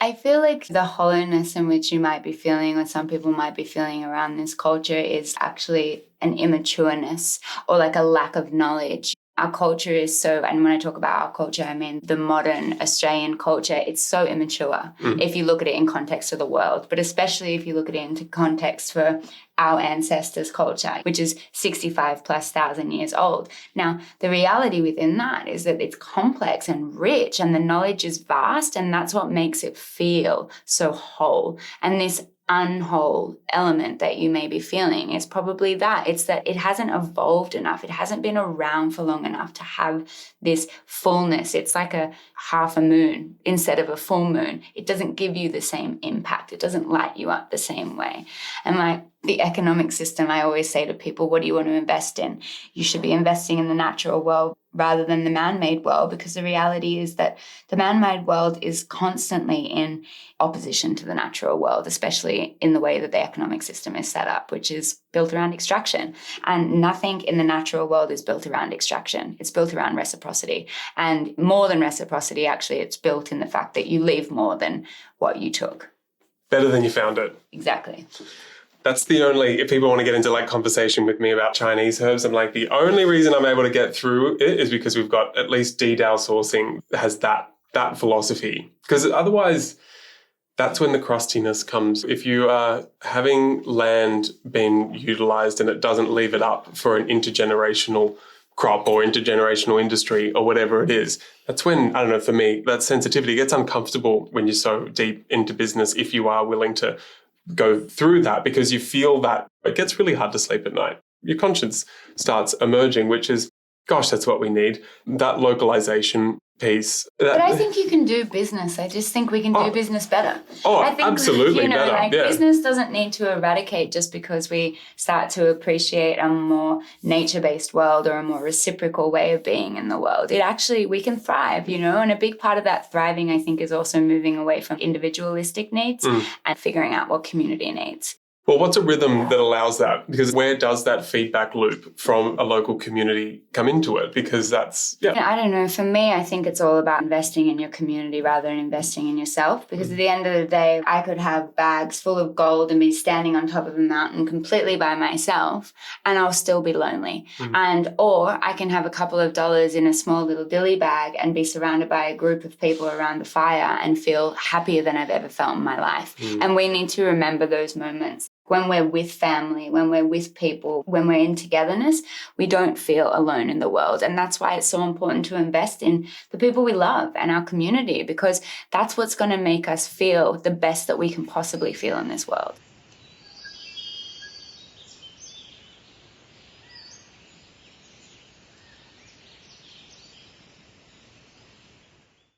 I feel like the hollowness in which you might be feeling, or some people might be feeling around this culture, is actually an immatureness or like a lack of knowledge. Our culture is so, and when I talk about our culture, I mean the modern Australian culture, it's so immature if you look at it in context of the world, but especially if you look at it into context for our ancestors' culture, which is 65 plus thousand years old. Now, the reality within that is that it's complex and rich and the knowledge is vast, and that's what makes it feel so whole. And this unwhole element that you may be feeling is probably that. It's that it hasn't evolved enough. It hasn't been around for long enough to have this fullness. It's like a half a moon instead of a full moon. It doesn't give you the same impact. It doesn't light you up the same way. And like the economic system, I always say to people, what do you want to invest in? You should be investing in the natural world rather than the man-made world, because the reality is that the man-made world is constantly in opposition to the natural world, especially in the way that the economic system is set up, which is built around extraction. And nothing in the natural world is built around extraction. It's built around reciprocity. And more than reciprocity, actually, it's built in the fact that you leave more than what you took. Better than you found it. Exactly. That's the only, if people want to get into like conversation with me about Chinese herbs, I'm like, the only reason I'm able to get through it is because we've got at least DDAO sourcing has that philosophy. Because otherwise, that's when the crustiness comes. If you are having land being utilized and it doesn't leave it up for an intergenerational crop or intergenerational industry or whatever it is, that's when, I don't know, for me, that sensitivity gets uncomfortable when you're so deep into business, if you are willing to go through that, because you feel that it gets really hard to sleep at night. Your conscience starts emerging, which is, gosh, that's what we need. That localization piece. But I think you can do business. I just think we can do business better. I think, absolutely better. Like business doesn't need to eradicate just because we start to appreciate a more nature-based world or a more reciprocal way of being in the world. It actually, we can thrive, and a big part of that thriving, I think, is also moving away from individualistic needs and figuring out what community needs. Well, what's a rhythm that allows that? Because where does that feedback loop from a local community come into it? Because that's, I don't know. For me, I think it's all about investing in your community rather than investing in yourself. Because at the end of the day, I could have bags full of gold and be standing on top of a mountain completely by myself, and I'll still be lonely. Or I can have a couple of dollars in a small little dilly bag and be surrounded by a group of people around the fire and feel happier than I've ever felt in my life. And we need to remember those moments. When we're with family, when we're with people, when we're in togetherness, we don't feel alone in the world. And that's why it's so important to invest in the people we love and our community, because that's what's going to make us feel the best that we can possibly feel in this world.